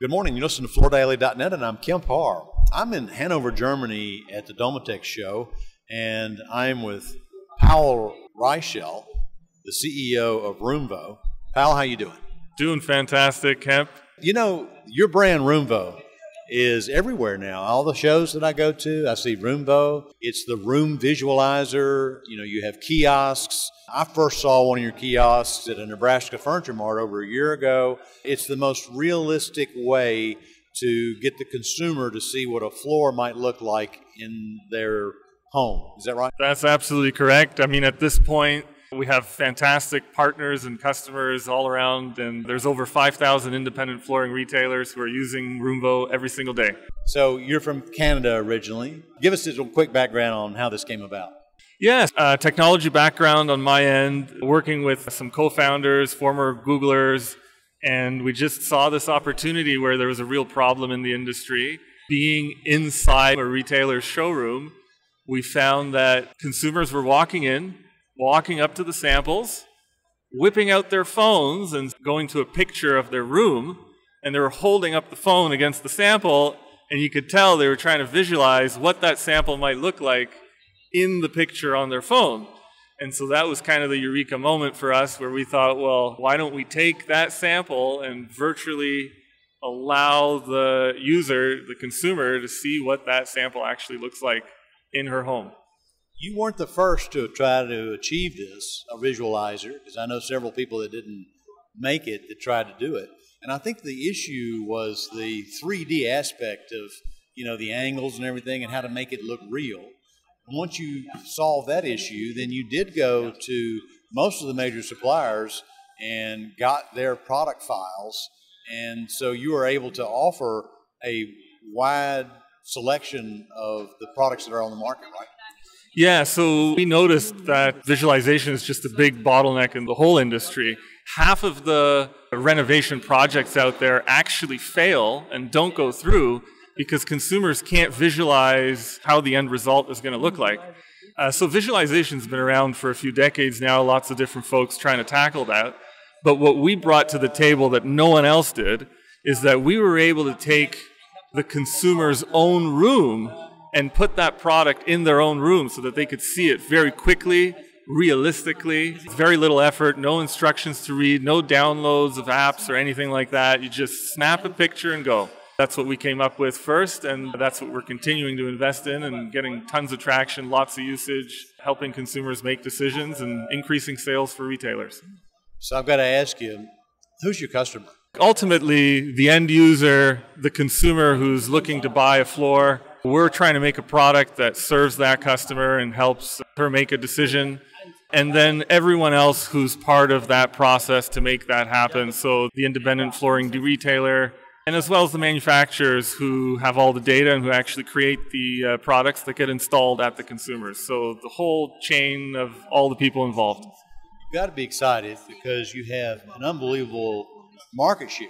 Good morning. You listen to FloorDaily.net, and I'm Kemp Harr. I'm in Hanover, Germany at the Domotex show, and I'm with Pawel Rajszel, the CEO of Roomvo. Pal, how you doing? Doing fantastic, Kemp. You know, your brand Roomvo is everywhere now. All the shows that I go to, I see Roomvo. It's the room visualizer. You know, you have kiosks. I first saw one of your kiosks at a Nebraska Furniture Mart over a year ago. It's the most realistic way to get the consumer to see what a floor might look like in their home. Is that right? That's absolutely correct. I mean, at this point, we have fantastic partners and customers all around, and there's over 5,000 independent flooring retailers who are using Roomvo every single day. So you're from Canada originally. Give us a quick background on how this came about. Yes, technology background on my end, working with some co-founders, former Googlers, and we just saw this opportunity where there was a real problem in the industry. Being inside a retailer's showroom, we found that consumers were walking up to the samples, whipping out their phones and going to a picture of their room, and they were holding up the phone against the sample, and you could tell they were trying to visualize what that sample might look like in the picture on their phone. And so that was kind of the eureka moment for us, where we thought, well, why don't we take that sample and virtually allow the user, the consumer, to see what that sample actually looks like in her home. You weren't the first to try to achieve this, a visualizer, because I know several people that didn't make it that tried to do it. And I think the issue was the 3D aspect of, you know, the angles and everything and how to make it look real. And once you solve that issue, then you did go to most of the major suppliers and got their product files. And so you were able to offer a wide selection of the products that are on the market, right? Yeah, so we noticed that visualization is just a big bottleneck in the whole industry. Half of the renovation projects out there actually fail and don't go through because consumers can't visualize how the end result is going to look like. So visualization's been around for a few decades now, lots of different folks trying to tackle that. But what we brought to the table that no one else did is that we were able to take the consumer's own room and put that product in their own room so that they could see it very quickly, realistically, very little effort, no instructions to read, no downloads of apps or anything like that. You just snap a picture and go. That's what we came up with first, and that's what we're continuing to invest in and getting tons of traction, lots of usage, helping consumers make decisions and increasing sales for retailers. So I've got to ask you, who's your customer? Ultimately, the end user, the consumer who's looking to buy a floor. We're trying to make a product that serves that customer and helps her make a decision. And then everyone else who's part of that process to make that happen. So the independent flooring retailer, and as well as the manufacturers who have all the data and who actually create the products that get installed at the consumers. So the whole chain of all the people involved. You've got to be excited because you have an unbelievable market share.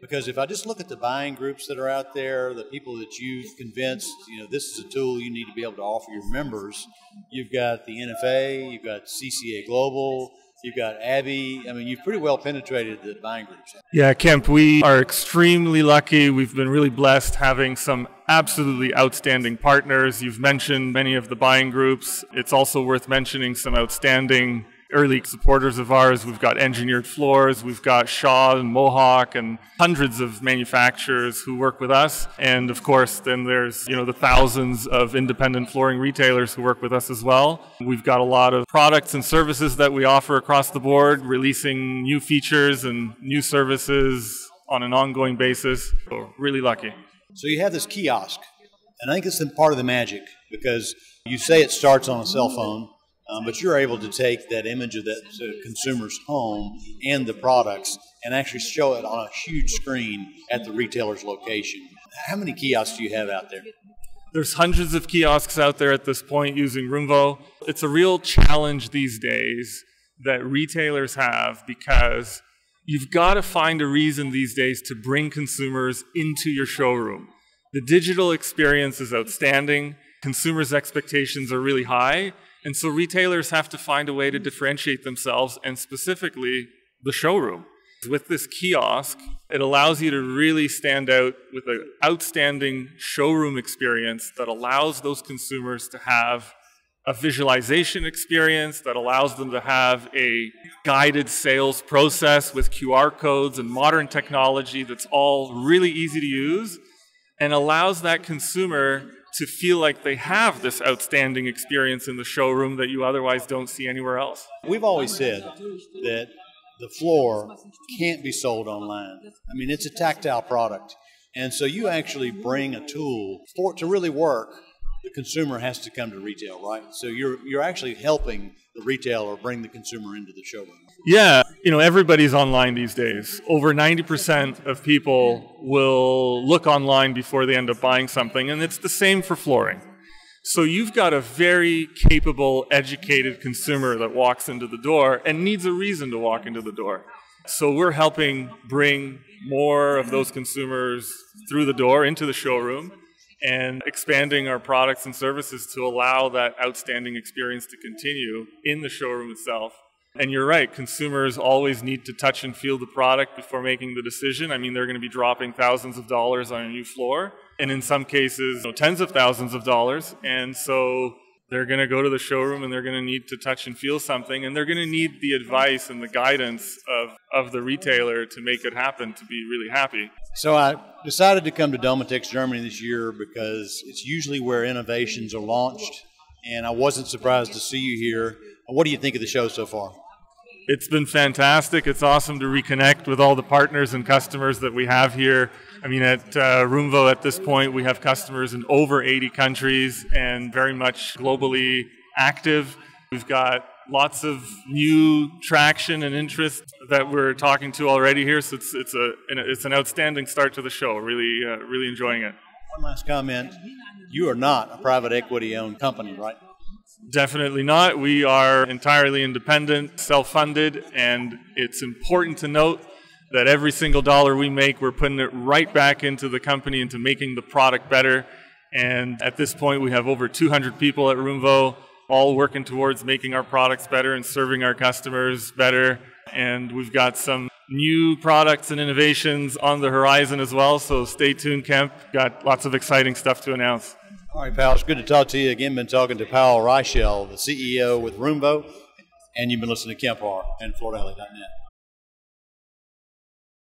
Because if I just look at the buying groups that are out there, the people that you've convinced, you know, this is a tool you need to be able to offer your members. You've got the NFA, you've got CCA Global, you've got Abby. I mean, you've pretty well penetrated the buying groups. Yeah, Kemp, we are extremely lucky. We've been really blessed having some absolutely outstanding partners. You've mentioned many of the buying groups. It's also worth mentioning some outstanding early supporters of ours. We've got Engineered Floors, we've got Shaw and Mohawk, and hundreds of manufacturers who work with us. And of course, then there's, you know, the thousands of independent flooring retailers who work with us as well. We've got a lot of products and services that we offer across the board, releasing new features and new services on an ongoing basis. So really lucky. So you have this kiosk, and I think it's part of the magic because you say it starts on a cell phone. But you're able to take that image of that consumer's home and the products and actually show it on a huge screen at the retailer's location. How many kiosks do you have out there? There's hundreds of kiosks out there at this point using Roomvo. It's a real challenge these days that retailers have because you've got to find a reason these days to bring consumers into your showroom. The digital experience is outstanding. Consumers' expectations are really high. And so retailers have to find a way to differentiate themselves, and specifically the showroom. With this kiosk, it allows you to really stand out with an outstanding showroom experience that allows those consumers to have a visualization experience, that allows them to have a guided sales process with QR codes and modern technology that's all really easy to use, and allows that consumer to feel like they have this outstanding experience in the showroom that you otherwise don't see anywhere else. We've always said that the floor can't be sold online. I mean, it's a tactile product. And so you actually bring a tool for it to really work. The consumer has to come to retail, right? So you're actually helping the retailer bring the consumer into the showroom. Yeah, everybody's online these days. Over 90% of people will look online before they end up buying something, and it's the same for flooring. So you've got a very capable, educated consumer that walks into the door and needs a reason to walk into the door. So we're helping bring more of those consumers through the door into the showroom and expanding our products and services to allow that outstanding experience to continue in the showroom itself. And you're right, consumers always need to touch and feel the product before making the decision. I mean, they're going to be dropping thousands of dollars on a new floor, and in some cases, tens of thousands of dollars. And so they're going to go to the showroom and they're going to need to touch and feel something, and they're going to need the advice and the guidance of the retailer to make it happen, to be really happy. So I decided to come to Domotex Germany this year because it's usually where innovations are launched, and I wasn't surprised to see you here. What do you think of the show so far? It's been fantastic. It's awesome to reconnect with all the partners and customers that we have here. I mean, at Roomvo at this point, we have customers in over 80 countries and very much globally active. We've got lots of new traction and interest that we're talking to already here. So it's an outstanding start to the show. Really enjoying it. One last comment. You are not a private equity owned company, right? Definitely not. We are entirely independent, self-funded, and it's important to note that every single dollar we make, we're putting it right back into the company, into making the product better. And at this point, we have over 200 people at Roomvo, all working towards making our products better and serving our customers better. And we've got some new products and innovations on the horizon as well, so stay tuned, Kemp. Got lots of exciting stuff to announce. All right, Pawel, it's good to talk to you. Again, been talking to Pawel Rajszel, the CEO with Roomvo, and you've been listening to Kemp Harr and FloorDaily.net.